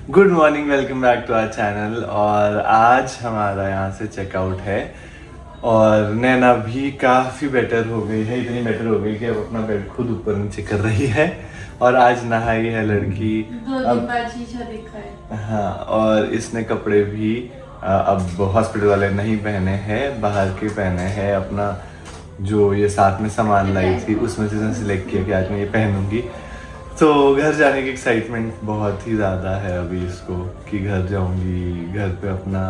Good morning, welcome back to our channel. और आज हमारा यहाँ से चेकआउट है और नैना भी काफ़ी बेटर हो गई है, इतनी बेटर हो गई कि अब अपना बेड खुद ऊपर नीचे कर रही है। और आज नहाई है लड़की, अब शीशा देखा है। हाँ, और इसने कपड़े भी अब हॉस्पिटल वाले नहीं पहने हैं, बाहर के पहने हैं। अपना जो ये साथ में सामान लाई थी उसमें से सिलेक्ट किया कि आज मैं ये पहनूंगी। तो घर जाने की एक्साइटमेंट बहुत ही ज़्यादा है अभी इसको, कि घर जाऊंगी, घर पे अपना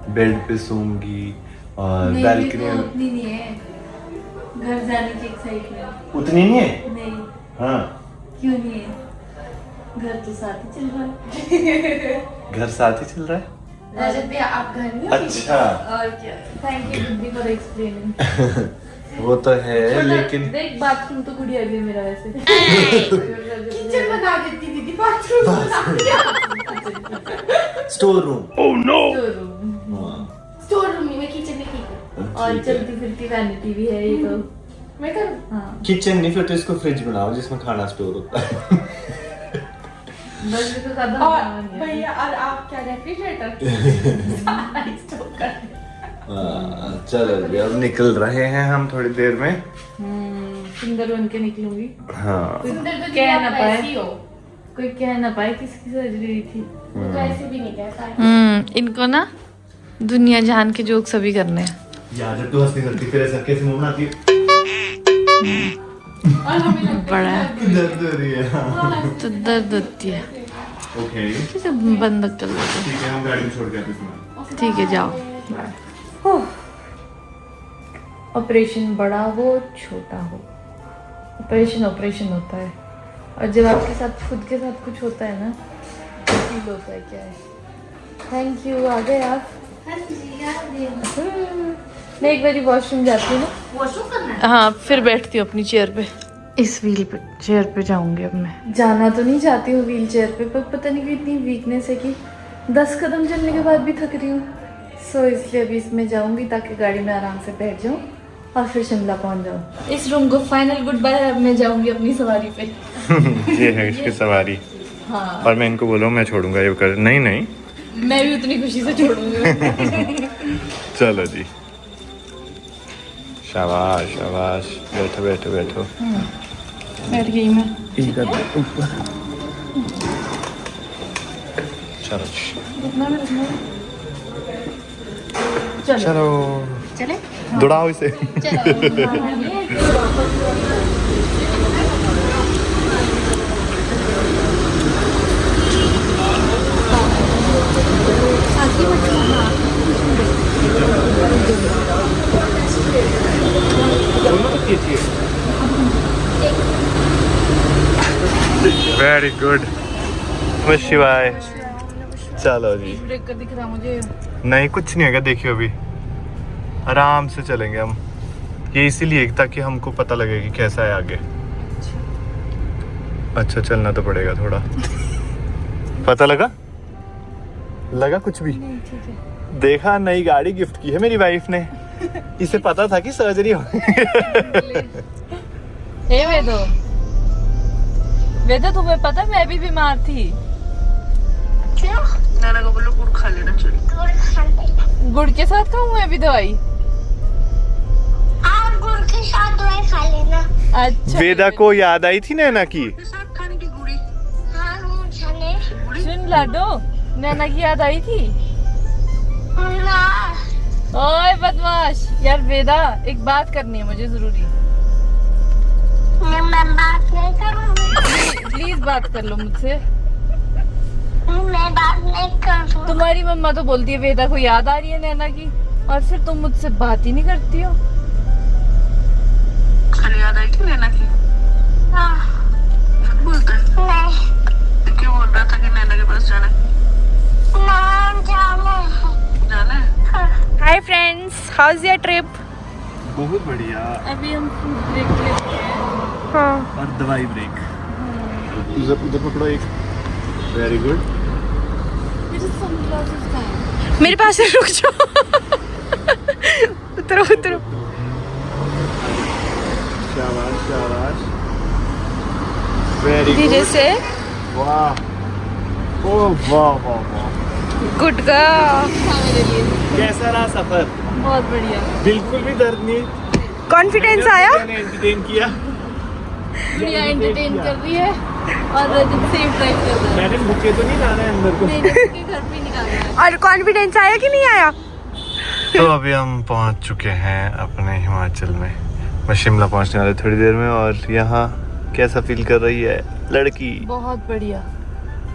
बेड पे सोऊंगी और बैल्कनी में। उतनी नहीं है घर जाने की एक्साइटमेंट। उतनी नहीं है? नहीं। हाँ, क्यों नहीं है? घर तो साथ ही चल रहा है। घर साथ ही चल रहा है। रजत भैया आप घर नहीं हो? अच्छा। और क्या। थैंक यू बुद्धि फॉर एक्सप्लेनिंग। वो तो है, लेकिन देख बाथरूम तो गुड़िया भी है मेरा वैसे। किचन बना देती दीदी, बाथरूम बना दिया। Store room. Oh no. Store room में किचन में की और चलती फिरती वैनिटी भी है ये तो। मैं करूं? हाँ। किचन नहीं, फिर तो इसको फ्रिज बनाओ जिसमें खाना स्टोर होता है। बस तो कदम और भैया और आप क्या रेफ्रिजरेटर स्टोर कर। चलो जी, अब निकल रहे हैं हम थोड़ी देर में। सुंदर बन के निकलूंगी। हाँ, सुंदर तो कह ना पाए, कोई कह ना पाए किसकी सर्जरी थी। तो ऐसे भी नहीं कहता है। इनको ना दुनिया जहान के जोक सभी करने हैं। यार जब तू हंसती करती फिर ऐसा कैसे मुंह बनाती है? और हमें लगता बड़ा है दर्द हो रही है। हाँ। तो दर्द होती है। ओके, कैसे बंद कर देते ठीक है, हम गाड़ी में छोड़ के आते हैं। ठीक है जाओ। ऑपरेशन बड़ा हो छोटा हो, ऑपरेशन ऑपरेशन होता है। और जब आपके साथ खुद के साथ कुछ होता है ना, फील होता है क्या है। Thank you. आ गए आप? मैं एक बारी वॉशरूम जाती हूँ ना, वॉशरूम करना है। हाँ फिर बैठती हूँ अपनी चेयर पे। इस व्हील पे चेयर पे जाऊंगी अब मैं। जाना तो नहीं चाहती हूँ व्हील चेयर पे, पर पता नहीं क्यों इतनी वीकनेस है कि 10 कदम चलने के बाद भी थक रही हूँ। सो इसलिए अभी इसमें जाऊंगी ताकि गाड़ी में आराम से बैठ जाऊँ और फिर शिमला पहुंच जाऊँ। इस रूम को फाइनल गुड बाय। अब मैं जाऊंगी अपनी सवारी पे। ये है इसकी सवारी। हाँ, और मैं इनको बोलूँ मैं छोड़ूंगा ये कर, नहीं नहीं, मैं भी उतनी खुशी से छोड़ूंगी। चलो जी, शाबाश शाबाश, बैठो बैठो बैठो। बैठ गई मैं। ऊपर चलो चलो चले दौड़ाओ इसे। वेरी गुड, शिवाय। चलो जी, ब्रेक कर दिख रहा मुझे। नहीं कुछ नहीं होगा, देखियो अभी आराम से चलेंगे हम। ये इसीलिए ताकि हमको पता लगे कि कैसा है आगे। अच्छा चलना तो पड़ेगा थोड़ा। पता लगा कुछ भी? देखा, नई गाड़ी गिफ्ट की है मेरी वाइफ ने। इसे पता था कि सर्जरी हो। हे वेदो तुम्हें पता मैं भी बीमार थी। क्यों? नाना को बोलो गुड़ खा लेना। चलो गुड़ के साथ खाऊं मैं भी दवाई? आप गुड़ के साथ दवाई खा लेना। अच्छा वेदा को याद आई थी नैना की। साथ खाने की गुड़ी। हाँ मुझे सुन लाडो, नैना की याद आई थी। ना। ओए बदमाश यार, वेदा एक बात करनी है मुझे जरूरी। मैं बात नहीं करूँगी। प्लीज बात कर लो मुझसे। मैं बात नहीं करूँगी। तुम्हारी मम्मा तो बोलती है वेदा को याद आ रही है नैना की, और फिर तुम मुझसे बात ही नहीं करती हो। खाली याद आई थी नैना की? हाँ। झूठ बोलता है? नहीं। क्यों बोल रहा था कि नैना के पास जाना है? जाना है? Hi friends, how is your trip? बहुत बढ़िया। अभी हम फूड ब्रेक लेते हैं। हाँ। और दवाई ब्रेक। उधर पकड़ो एक। Very good. मेरे पास से रुक जाओ। उतरो उतरो। शाबाश शाबाश, वेरी धीरे से। वाह, ओह वाह वाह वाह, गुटका मेरे लिए कैसा रहा सफर? बहुत बढ़िया। बिल्कुल भी दर्द नहीं। कॉन्फिडेंस आया? मैंने एंटरटेन किया। गुड़िया एंटरटेन कर रही है और रजत सेफ ड्राइव कर रहा है। मैंने बुके तो नहीं लाना है अंदर को। नहीं नहीं, उसके घर पे निकालना है। और कॉन्फिडेंस आया कि नहीं आया? तो अभी हम पहुंच चुके हैं अपने हिमाचल में। मैं शिमला पहुंचने वाला थोड़ी देर में। और यहाँ कैसा फील कर रही है लड़की? बहुत बढ़िया।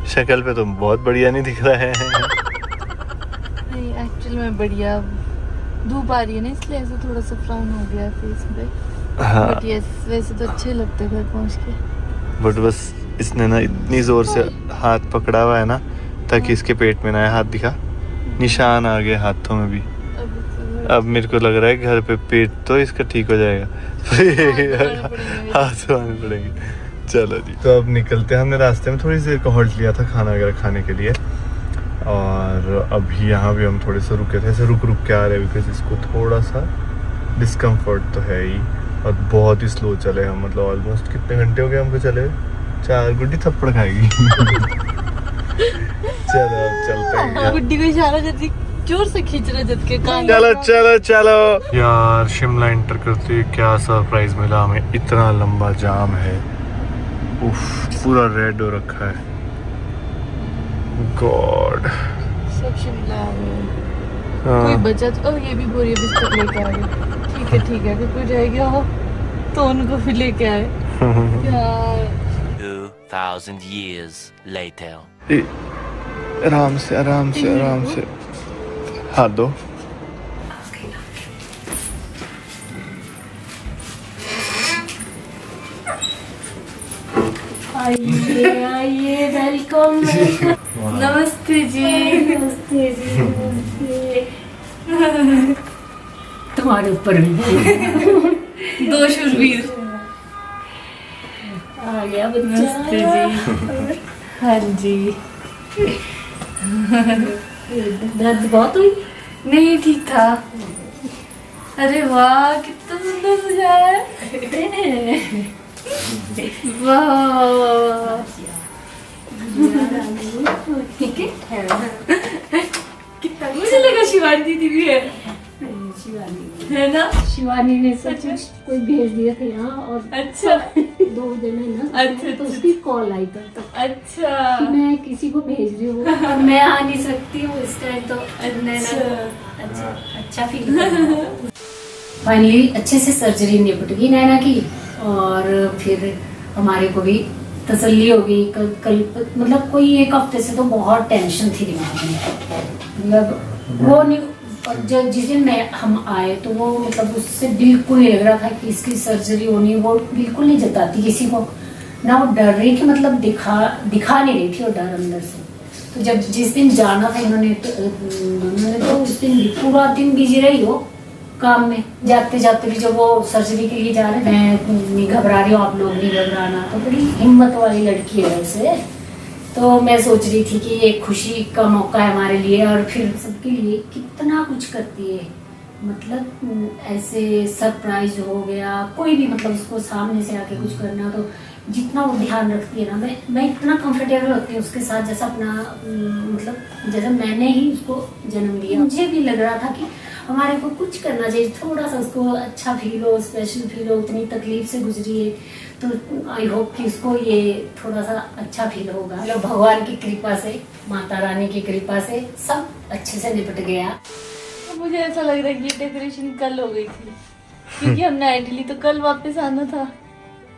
शक्ल पे तो बहुत बढ़िया नहीं दिख रहा है। नहीं एक्चुअली में बढ़िया, धूप आ रही है ना इसलिए ऐसा थोड़ा सा फ्राउन हो गया फेस पे। हाँ, बट यस वैसे तो अच्छे लगते घर पहुंच के। बट बस इसने ना इतनी जोर से हाथ पकड़ा हुआ है ना ताकि इसके पेट में ना आए। हाथ दिखा, निशान आ गए हाथों में भी। अब मेरे को लग रहा है घर पे पेट तो इसका ठीक हो जाएगा। हाथ धोने पड़ेंगे। चलो जी, तो अब निकलते हैं। हमने रास्ते में थोड़ी देर का हॉल्ट लिया था खाना वगैरह खाने के लिए। और अभी यहाँ भी हम थोड़े से रुके थे, ऐसे रुक रुक के आ रहे हैं बिकॉज इसको थोड़ा सा डिस्कम्फर्ट तो है ही। और बहुत ही स्लो चले हम, मतलब ऑलमोस्ट कितने घंटे हो गए हमको चले हुए? 4 गुड्डी थप्पड़ खाएगी। चलो अब चलते हैं। गुड्डी को इशारा करती, जोर से खींच रहे जब के कान। चलो चलो चलो यार, शिमला एंटर करते ही क्या सरप्राइज मिला हमें। इतना लंबा जाम है, उफ, पूरा रेड हो रखा है। गॉड, सब शिमला आ गए। कोई बचा तो ये भी बोरिया बिस्तर लेके आ गए। ठीक है अगर कोई रह गया हो तो उनको भी लेके आए यार। 2000 years later. आराम से आराम से आराम से हाथ दो। आइए वेलकम। नमस्ते जी। नमस्ते जी, नमस्ते। तुम्हारे ऊपर दो शूरवीर आ गया बच्चा। नमस्ते जी। हाँ जी। दर्द बहुत हुई? नहीं ठीक था। अरे वाह कितना सुंदर सजाया है। वाह वाह वाह वाह। ठीक है। मुझे लगा शिवानी दीदी भी है है ना? शिवानी ने सच कोई भेज दिया था यहाँ और अच्छा 2 दिन है ना। अच्छा, तो उसकी कॉल आई था तो अच्छा कि मैं किसी को भेज रही हूँ और मैं आ नहीं सकती हूँ इस टाइम। तो अच्छा फील फाइनली अच्छे से सर्जरी निपट गई नैना की। और फिर हमारे को भी तसल्ली हो गई। कल मतलब कोई 1 हफ्ते से तो बहुत टेंशन थी दिमाग में। मतलब वो नहीं, और जब जिस दिन हम आए तो वो मतलब उससे बिल्कुल नहीं लग रहा था कि इसकी सर्जरी होनी। वो बिल्कुल नहीं जताती किसी को ना, वो डर रही थी, मतलब दिखा नहीं रही थी वो डर अंदर से। तो जब जिस दिन जाना था इन्होंने तो उस दिन पूरा दिन बिजी रही हो काम में। जाते जाते भी जब वो सर्जरी के लिए जा रहे, मैं नहीं घबरा रही हूँ, आप लोग नहीं घबराना। तो बड़ी हिम्मत वाली लड़की है वैसे। तो मैं सोच रही थी कि ये खुशी का मौका है हमारे लिए और फिर सबके लिए कितना कुछ करती है। मतलब ऐसे सरप्राइज हो गया, कोई भी मतलब उसको सामने से आके कुछ करना, तो जितना वो ध्यान रखती है ना, मैं इतना कंफर्टेबल होती हूँ उसके साथ जैसा अपना मतलब जैसा मैंने ही उसको जन्म दिया। मुझे भी लग रहा था कि हमारे को कुछ करना चाहिए, थोड़ा सा उसको अच्छा फील हो, स्पेशल फील हो। उतनी तकलीफ से गुजरी है तो आई होप कि उसको ये थोड़ा सा अच्छा फील होगा। मतलब भगवान की कृपा से, माता रानी की कृपा से सब अच्छे से निपट गया। तो मुझे ऐसा लग रहा है कि ये डेकोरेशन कल हो गई थी क्योंकि हमने आइडियली तो कल वापस आना था।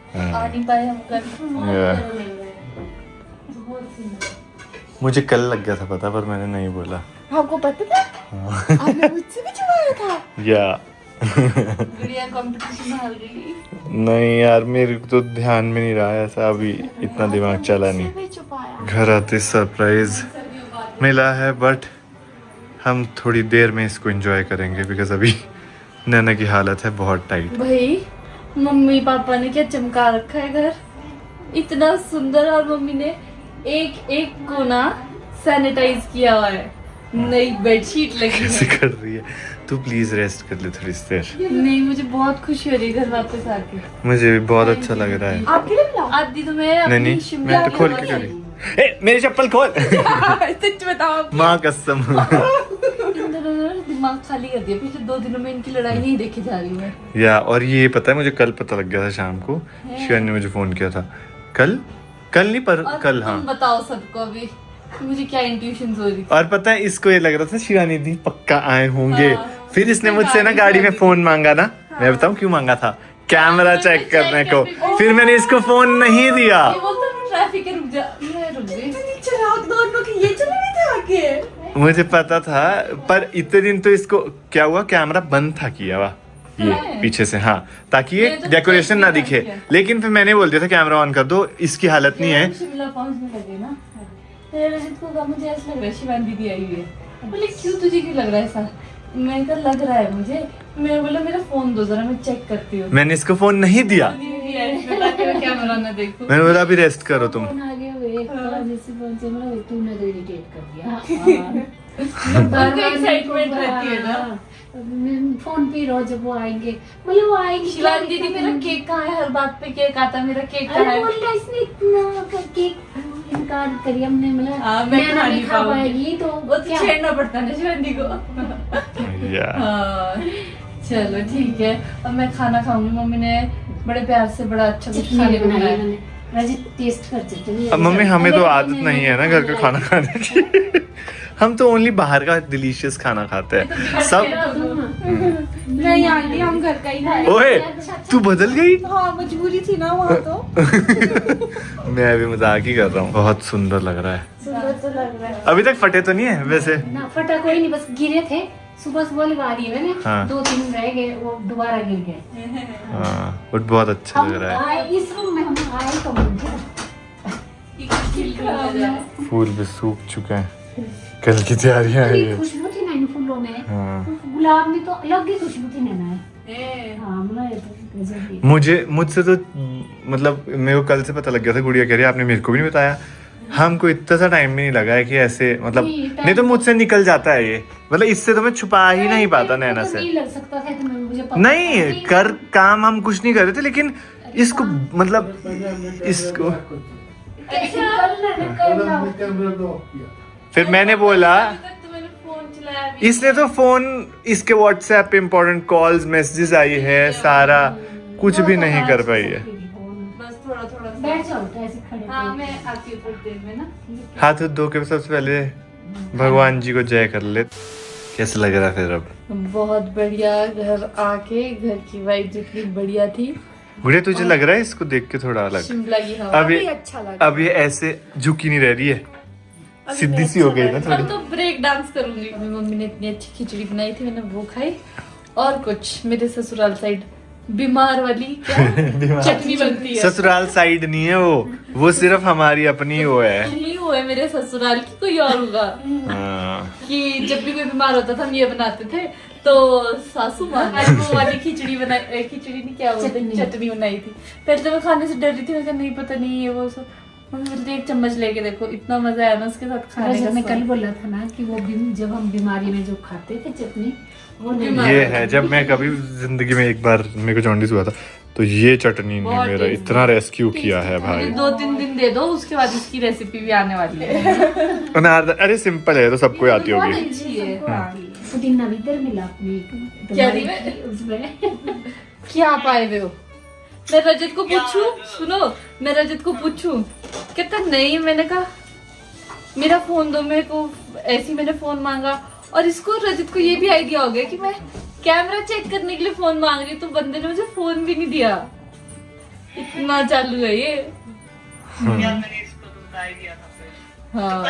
आ नहीं पाए हम कल। मुझे कल लग गया था पता, पर मैंने नहीं बोला। आपको पता था? आपने मुझसे भी छुपाया था? या गुड़िया कंपटीशन हार गई। नहीं यार, मेरे को तो ध्यान में नहीं रहा ऐसा, अभी इतना दिमाग चला नहीं। भी छुपाया। घर आते सरप्राइज मिला है, बट हम थोड़ी देर में इसको एंजॉय करेंगे बिकॉज अभी नैना की हालत है बहुत टाइट। भाई मम्मी पापा ने क्या चमका रखा है घर, इतना सुंदर। और मम्मी ने एक एक कोना सैनिटाइज किया हुआ है, नई बेडशीट लगी कैसे है। कर रही है तू? प्लीज रेस्ट कर ले थोड़ी देर। नहीं मुझे बहुत खुशी हो रही है घर वापस आके। मुझे भी बहुत अच्छा लग रहा है। आपके लिए आदि तो मैं नहीं अपनी नहीं, शिमला मैं तो खोल के की करी। ए, मेरी चप्पल खोल। सच बताओ, माँ कसम। इन दोनों ने दिमाग खाली कर दिया। पिछले 2 दिनों में इनकी लड़ाई नहीं देखी जा रही है। या और ये पता है मुझे कल पता लग गया था शाम को, शिवानी ने मुझे फोन किया था कल नहीं पर और कल। तुम हाँ बताओ सबको अभी मुझे क्या इंट्यूशन हो रही थी। और पता है इसको ये लग रहा था शिवानी दी पक्का आए होंगे। हाँ। फिर इसने मुझसे ना गाड़ी में फोन मांगा ना, मैं बताऊं क्यों मांगा था, कैमरा चेक करने को। फिर मैंने इसको फोन नहीं दिया। ये बोलता मैं ट्रैफिक रुक जा, मैं रुक गई। चिराग दोनों की ये चल रही थी आगे। मुझे पता था पर इतने दिन तो इसको क्या हुआ, कैमरा बंद था किया हुआ ये पीछे से। हाँ ताकि ये मैंने तो डेकोरेशन ना चेक भी दिखे, किया। लेकिन फिर मैंने बोल दिया था कैमरा ऑन कर दो, इसकी हालत नहीं है। शिमला पहुंचने लगे ना, तेरे रजत को मुझे ऐसा लग रहा है शिवानी दीदी आई हुई है। बोले क्यों, तुझे क्यों लग रहा है ऐसा? मैं कहा लग रहा है मुझे। मैं बोला मेरा फोन दो जरा, मैं चेक करती हूँ। मैंने इसको फोन नहीं दिया, कैमरा ना देखो। मैंने बोला अभी रेस्ट करो तुम। फोन आ गया वे जैसे फोन से मतलब तूने तो इरिटेट कर दिया। उनको एक्साइटमेंट रहती है ना। फोन पे रहो जब वो आएंगे, मतलब वो आएंगे। शिवानी दीदी मेरा केक कहाँ है? हर बात पे केक आता है, मेरा केक कहाँ अरे है? बोल रहा इसने इतना केक इनकार करी हमने, मतलब हाँ, मैं नैना खा नहीं नहीं खा पाऊंगी। पाएगी तो वो तो क्या? छेड़ना पड़ता है ना शिवानी को। या हाँ, चलो ठीक है। अब मैं खाना खाऊंगी। मम्मी ने बड़े प्यार से बड़ा अच्छा कुछ चटनी खाने को बनाई बनाया। मैंने, रजित टेस्ट कर चटनी। अब मम्मी हमें तो आदत नहीं है ना घर का खाना खाने की। हम तो ओनली बाहर का डिलीशियस खाना खाते हैं सब। नहीं आंटी, हम घर का ही खाए। ओए तू बदल गई। हाँ मजबूरी थी ना वहाँ तो। मैं अभी मजाक ही कर रहा हूँ। बहुत सुंदर लग रहा है। सुंदर तो लग रहा है। अभी तक फटे तो नहीं है वैसे? ना फटा कोई नहीं, बस गिरे थे सुबह लगा रही है मैंने। हाँ। 2-3 रह गए, वो दोबारा गिर गए। हाँ बट बहुत अच्छा हम लग रहा है। आए इस रूम में, हम आए तो फूल भी सूख चुके हैं, कल की तैयारियां है ये। खुशबू थी ना इन फूलों में। हाँ। गुलाब में तो अलग ही खुशबू थी नैना है। हाँ मतलब ये तो गजब ही। मुझसे तो मतलब मेरे को कल से पता लग गया था। गुड़िया कह रही है आपने मेरे को भी नहीं बताया। हमको इतना सा टाइम भी नहीं लगा है कि ऐसे मतलब नहीं तो मुझसे निकल जाता है ये। मतलब इससे तो मैं छुपा ही नहीं पाता नैना से। नहीं लग सकता था तो मुझे पता नहीं कर काम हम कुछ नहीं कर रहे थे, लेकिन इसको मतलब इसको फिर मैंने बोला इसने तो फोन इसके व्हाट्सएप पे इम्पोर्टेंट कॉल्स मैसेजेस आई है, सारा कुछ भी नहीं कर पाई है। बस थोड़ा थोड़ा बैठ जाओ तो ऐसे खड़े। हाँ मैं आती हूँ थोड़ी देर में ना। हाथ धो के सबसे पहले भगवान जी को जय कर ले। कैसा लग रहा है फिर अब? बहुत बढ़िया। घर आके घर की वाइब जितनी बढ़िया थी। गुड़िया तुझे लग रहा है इसको देख के थोड़ा अलग? शिमला की हवा अब ये अच्छा लगा। अब ये ऐसे झुकी नहीं रह रही है, सीधी सी हो गई ना अब थोड़ी। तो ब्रेक डांस करूंगी। मेरी मम्मी ने इतनी अच्छी खिचड़ी बनाई थी, मैंने वो खाई। और कुछ मेरे ससुराल साइड बीमार वाली क्या चटनी बनती है। ससुराल साइड नहीं है वो सिर्फ हमारी अपनी वो है। नहीं वो है मेरे ससुराल की, कोई और होगा। हाँ। कि जब भी कोई बीमार होता था हम ये बनाते थे, तो सासू माँ ने वो वाली खिचड़ी बनाई। खिचड़ी नहीं क्या बोलते, चटनी बनाई थी। पहले तो मैं खाने से डर रही थी, मैं कहा नहीं पता नहीं ये वो सब। मम्मी बोलती एक चम्मच लेके देखो, इतना मजा आया ना उसके साथ खाने का। मैं कल बोला था ना कि वो जब हम बीमारी में जो खाते थे चटनी, वो नहीं। ये है जब मैं कभी जिंदगी में एक बार मेरे को जॉन्डिस हुआ था तो ये चटनी ने मेरा इतना रेस्क्यू किया है भाई। 2-3 दिन दे दो, उसके बाद इसकी रेसिपी भी आने वाली है। अनारदाना अरे सिंपल है तो सबको आती होगी। अच्छी है। पुदीना भी इधर मिला अपनी क्या तुम्हारी दिया? उसमें। क्या पाए हुए हो? मैं रजत को पूछूं, सुनो मैं रजत को पूछूं, कहता नहीं। मैंने कहा मेरा फोन दो, मेरे को ऐसी मैंने फोन मांगा। और इसको रजत को ये भी आइडिया हो गया कि मैं कैमरा चेक करने के लिए फोन मांग रही हूँ, तो बंदे ने मुझे फोन भी नहीं दिया। इतना चालू है ये। हाँ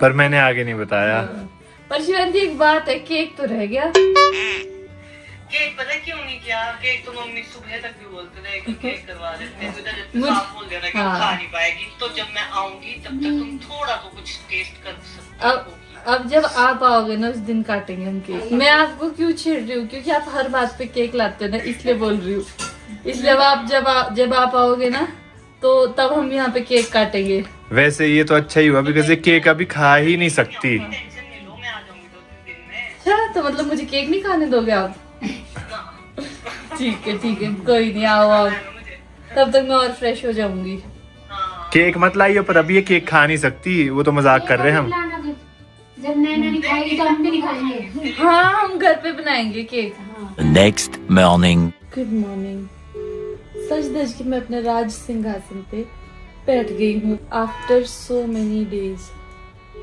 पर मैंने आगे नहीं बताया। पर शिवानी एक बात है, केक तो रह गया। केक पता है क्यों नहीं किया? केक तो मम्मी सुबह तक भी बोलते थे कि केक करवा देते हैं। तो साफ बोल देना कि हाँ। खा नहीं पाएगी, तो जब मैं आऊंगी तब तक तुम थोड़ा तो कुछ टेस्ट कर सकते हो। अब जब आप आओगे ना उस दिन काटेंगे हम केक। मैं आपको क्यों छेड़ रही हूँ? क्योंकि आप हर बात पे केक लाते हो ना, इसलिए बोल रही हूँ। इसलिए अब आप जब आप आओगे ना तो तब हम यहाँ पे केक काटेंगे। वैसे ये तो अच्छा ही हुआ बिकॉज ये केक अभी खा ही नहीं सकती। टेंशन नहीं लो, मैं आ जाऊंगी 2-3 दिन में। अच्छा तो मतलब मुझे केक नहीं खाने दोगे आप? ठीक है कोई नहीं, आओ तब तक मैं और फ्रेश हो जाऊंगी। केक मत लाइए, पर अभी ये केक खा नहीं सकती, वो तो मजाक कर रहे हैं हम। जब नैना नहीं खाएगी तो हम भी नहीं खाएंगे। हाँ हम घर पे बनाएंगे cake. The next morning. Good morning. सच धज के मैं अपने राज सिंहासन पे बैठ गई हूँ आफ्टर सो मेनी डेज।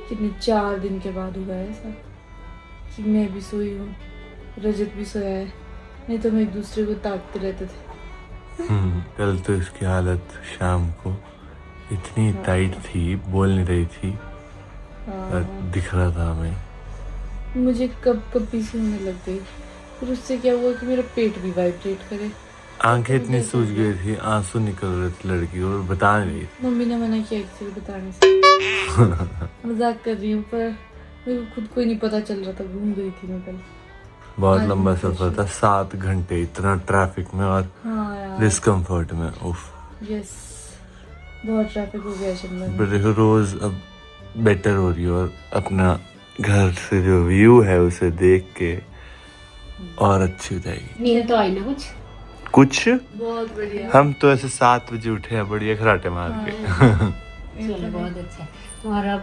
कितने 4 दिन के बाद हुआ है ऐसा कि मैं भी सोई हूँ, रजत भी सोया है, नहीं तो हम एक दूसरे को ताकते रहते थे। कल तो इसकी हालत शाम को इतनी टाइट थी, बोल नहीं रही थी, और दिख रहा था हमें। मुझे कब कब पीछे होने लग गई, फिर उससे क्या हुआ कि मेरा पेट भी वाइब्रेट करे। आंखें इतनी सूज गई थी, आंसू निकल रहे थे लड़की, और बता नहीं रही थी। मम्मी ने मना किया किसी को बताने से। मजाक कर रही हूँ, पर मेरे को खुद को ही नहीं पता चल रहा था, घूम गई थी मैं कल। बहुत लंबा सफर था, 7 घंटे, इतना ट्रैफिक में और हाँ यार, डिस्कम्फर्ट में। उफ, यस बहुत ट्रैफिक हो गया शिमला में। पर देखो रोज अब बेटर हो रही है, और अपना घर से जो व्यू है उसे देख के और अच्छी हो जाएगी। नींद तो आई ना कुछ बहुत बढ़िया। हम तो ऐसे 7 बजे उठे हैं, बढ़िया खराटे मार के। चलो बहुत अच्छा है। तुम्हारा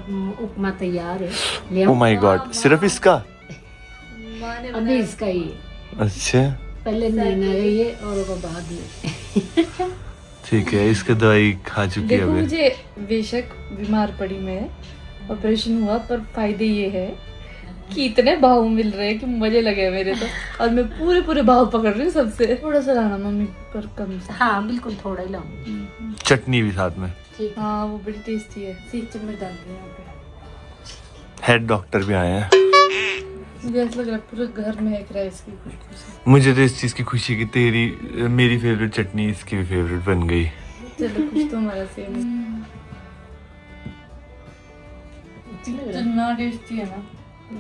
उपमा तैयार है, ले आओ। ओ माय गॉड, सिर्फ इसका? अभी इसका ही है। अच्छा पहले नैना ये और वो बाद में। ठीक है, इसके दवाई खा चुकी है देखो अभी। मुझे बेशक बीमार पड़ी मैं, ऑपरेशन हुआ, पर फायदे ये है कि इतने भाव मिल रहे हैं कि मजे लगे मेरे तो, और मैं पूरे भाव पकड़ रही हूँ सबसे। थोड़ा सा लाना मम्मी, पर कम से। हाँ बिल्कुल थोड़ा ही लाऊंगी। चटनी भी साथ में। ठीक है। हाँ वो बड़ी टेस्टी है। 1 चम्मच डाल दिया यहाँ पे। हेड डॉक्टर भी आए हैं। मुझे ऐसा लग रहा है पूरे घर में एक रहा है इसकी खुशबू से। मुझे तो इस चीज की खुशी कि तेरी मेरी फेवरेट चटनी इसकी भी फेवरेट बन गई। चलो कुछ तो हमारा सेम है। इतना टेस्टी है ना।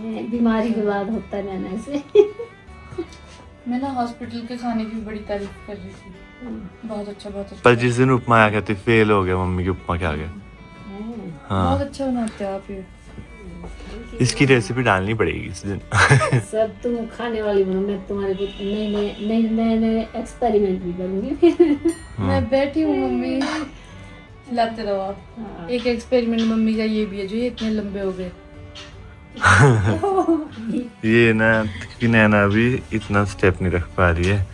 ये बीमारी के बाद होता है नैना से। मैं ना हॉस्पिटल के खाने की बड़ी तारीफ कर रही थी, बहुत अच्छा बहुत अच्छा। पर जिस दिन उपमा आया कहते फेल हो गया, मम्मी के उपमा क्या आ गया। हाँ, बहुत अच्छा बनाते हो आप ये। इसकी रेसिपी डालनी पड़ेगी इस दिन। सब तुम खाने वाली बनो, मैं तुम्हारे कुछ नए एक्सपेरिमेंट भी करूंगी। मैं बैठी हूँ मम्मी, खिलाते रहो आप। हाँ। एक एक्सपेरिमेंट मम्मी का ये भी है, जो ये इतने लंबे हो गए। ये ना कि नैना अभी इतना स्टेप नहीं रख पा रही है,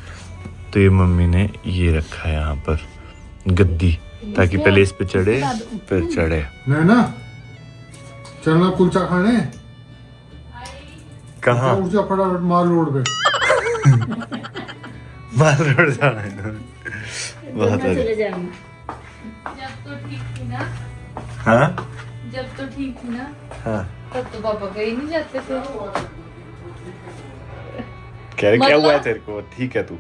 तो ये मम्मी ने ये रखा है यहाँ पर गद्दी, ताकि पहले इस पे चढ़े फिर चढ़े। नैना चलना कुलचा खाने। कहाँ? उठ जा फटाफट माल रोड पे। माल रोड जाना है। बहुत चले अच्छा। जाऊंगा। जब तो ठीक थी ना, हाँ जब तो ठीक थी ना, हाँ, तब तो पापा कहीं नहीं जाते थे। कह रहे क्या हुआ है मतलब- तेरे को? ठीक है तू।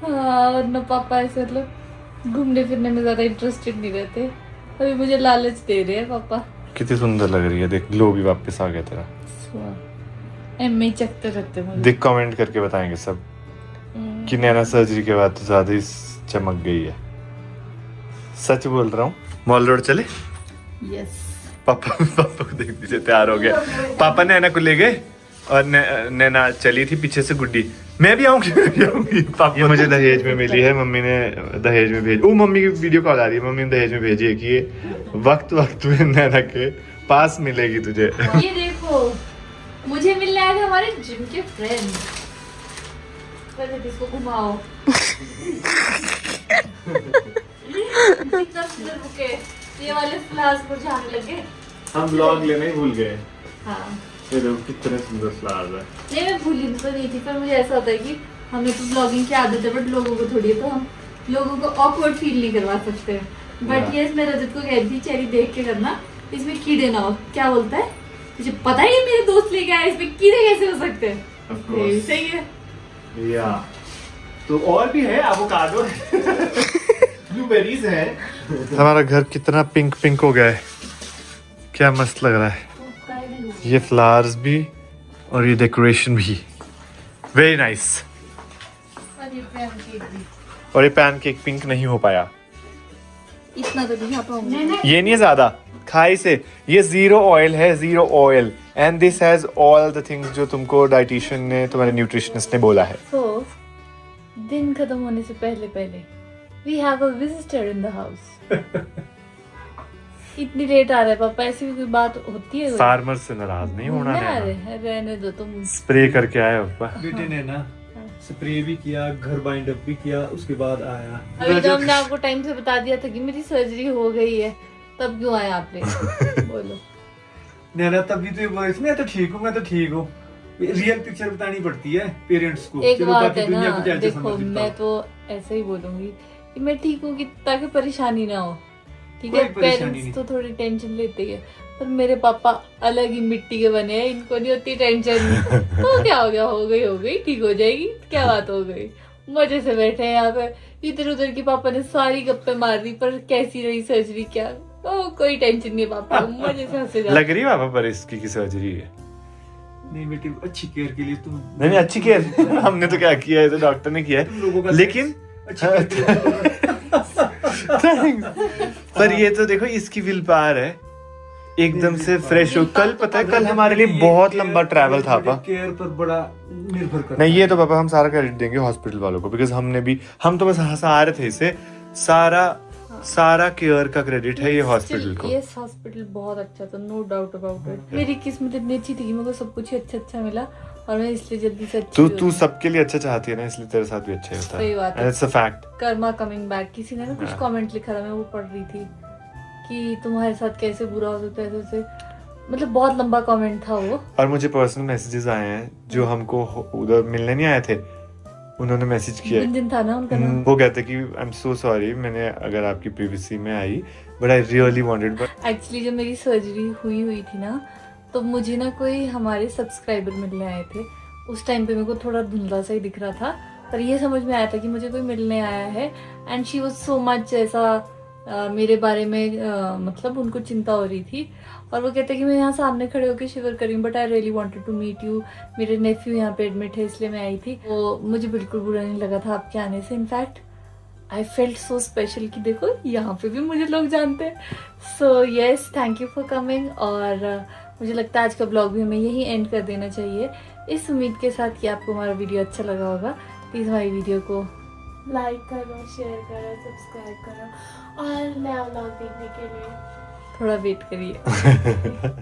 हाँ, और न पापा ऐसे मतलब घूमने फिरने में ज्यादा इंटरेस्टेड नहीं रहते। अभी मुझे लालच दे रहे हैं पापा। कितनी सुंदर लग रही है, देख ग्लो भी वापस आ गया तेरा। एम ही चकते रहते मुझे। देख कमेंट करके बताएंगे सब कि नैना सर्जरी के बाद तो ज्यादा ही चमक गई है। सच बोल रहा हूँ। मॉल रोड चले? यस। पापा को देख पीछे तैयार हो गया। पापा नैना को ले गए और नैना चली थी पीछे से गुड्डी। मैं भी आऊंगी, मैं भी आऊंगी। पापा ये मुझे दहेज में मिली है, मम्मी ने दहेज में भेजी। ओ मम्मी की वीडियो कॉल आ रही है, मम्मी ने दहेज में भेजी है कि ये वक्त में नैना के पास मिलेगी तुझे। ये देखो, मुझे मिलने आए थे हमारे जिम के फ्रेंड। पहले इसको घुमाओ। कितना सुंदर बुके, ये वाले फ्लावर्स मुरझाने लगे। हम ब्लॉग लेना ही भूल गए। हाँ ये देखो कितने सुंदर फ्लावर्स है। नहीं, मैं भूली तो नहीं थी, पर मुझे ऐसा होता है कि हमें तो ब्लॉगिंग की आदत है, बट लोगों को थोड़ी है, तो हम लोगों को ऑकवर्ड फील नहीं करवा सकते। बट ये मैं रजत को कहती थी चेरी देख के करना, इसमें कीड़े ना हो। क्या बोलता है, मुझे पता ही है मेरे दोस्त लेके आए, इसमें कीड़े कैसे हो सकते हैं। Of course. ये सही है। या तो और भी है, एवोकाडो है, ब्लूबेरीज है। हमारा घर कितना पिंक पिंक हो गया है, क्या मस्त लग रहा है। ये फ्लावर्स भी और ये डेकोरेशन भी वेरी नाइस। और ये पैनकेक पिंक नहीं हो पाया, इतना तो नहीं खा पाऊंगी। ये नहीं है ज्यादा खाई से। ये 0 ऑयल है, 0 oil, and this has all the things जो तुमको डाइटिशियन ने, तुम्हारे न्यूट्रिशनिस्ट ने बोला है। तो दिन खत्म होने से पहले पहले we have a visitor in the house. इतनी लेट आ रहा है पापा, ऐसी भी कोई बात होती है? फार्मर से नाराज नहीं होना रहने दो तुम। स्प्रे करके आए पापा। बेटे ने ना स्प्रे भी किया, घर बाइंड अप भी किया, उसके बाद आया। अभी तो हमने आपको टाइम से बता दिया था कि मेरी सर्जरी हो गई है, तब क्यों आए आप लेट? बोलो। नैना तभी तो ये बोल रही थी, मैं तो ठीक हूँ, मैं तो ठीक हूँ। रियल पिक्चर बतानी पड़ती है पेरेंट्स को। एक चलो बात बाकी है दुनिया ना, कुछ ऐसे देखो समझ लेता मैं हूँ। तो ऐसे ही बोलूंगी कि मैं ठीक हूँ, कि ताकि परेशानी ना हो, ठीक कोई है? परेशानी पेरेंट्स नहीं। तो थोड़ी टेंशन लेते ही है, पर मेरे पापा अलग ही मिट्टी के बने हैं, इनको नहीं होती टेंशन। तो क्या हो गया, हो गई, ठीक हो जाएगी, क्या बात हो गई। मजे से बैठे हैं यहाँ पे, इधर उधर की पापा ने सारी गप्पे मार दी, पर कैसी रही सर्जरी, क्या कोई टेंशन नहीं है पापा, मजे से हंसे लग रही है पापा पर इसकी की सर्जरी है? नहीं बेटी, अच्छी केयर के लिए तुम। नहीं अच्छी केयर हमने तो क्या किया है, तो डॉक्टर ने किया तुम लोगों है, का लेकिन अच्छी केयर के लिए पर ये तो देखो इसकी विल पावर है, एकदम से फ्रेश हो। कल पता है, कल हमारे लिए बहुत लंबा ट्रैवल था पापा। केयर पर बड़ा निर्भर करता नहीं ये तो पापा हम सारा क्रेडिट देंगे हॉस्पिटल वालों को, बिकॉज हम तो बस हंसा रहे थे इसे, सारा केयर का क्रेडिट है ये हॉस्पिटल को। ये हॉस्पिटल बहुत अच्छा था, नो डाउट अबाउट इट। मेरी किस्मत इतनी अच्छी थी कि मेरे को सब कुछ ही अच्छा मिला, और मैं इसलिए जल्दी से अच्छी तू सबके लिए अच्छा चाहती है ना, इसलिए तेरे साथ भी अच्छा ही होता सही बात है। है। It's a fact. Karma coming back. किसी ने ना कुछ कमेंट लिखा था, मैं वो पढ़ रही थी कि तुम्हारे साथ कैसे बुरा हो सकता है, ऐसे मतलब बहुत लंबा कमेंट था वो। और मुझे पर्सनल मैसेजेस आए हैं, जो हमको उधर मिलने नहीं आए थे, उन्होंने मैसेज किया है। गुंजन था ना उनका नाम। वो कहते कि आई एम सो सॉरी, मैंने अगर आपकी प्रीवियसली में आई, but I really wanted. But actually जब मेरी सर्जरी हुई थी ना, तो मुझे ना कोई हमारे सब्सक्राइबर मिलने आए थे। उस टाइम पे मेरे को थोड़ा धुंधला सा ही दिख रहा था, पर ये समझ में आया था कि मुझे कोई मिलने आया है, and she was so much ऐसा मेरे बारे में मतलब उनको चिंता हो रही थी, और वो कहते कि मैं यहाँ सामने खड़े होकर शिवर कर रही हूँ, but I really wanted to meet you. मेरे नेफ्यू यहाँ पे एडमिट है, इसलिए मैं आई थी। तो मुझे बिल्कुल बुरा नहीं लगा था आपके आने से। In fact I felt so special कि देखो यहाँ पे भी मुझे लोग जानते हैं। So yes, thank you for coming. और मुझे लगता है आज का ब्लॉग भी हमें यही एंड कर देना चाहिए, इस उम्मीद के साथ कि आपको हमारा वीडियो अच्छा लगा होगा। प्लीज़ हमारी वीडियो को लाइक करो, शेयर करो, सब्सक्राइब करो, और नया व्लॉग देखने के लिए थोड़ा वेट करिए।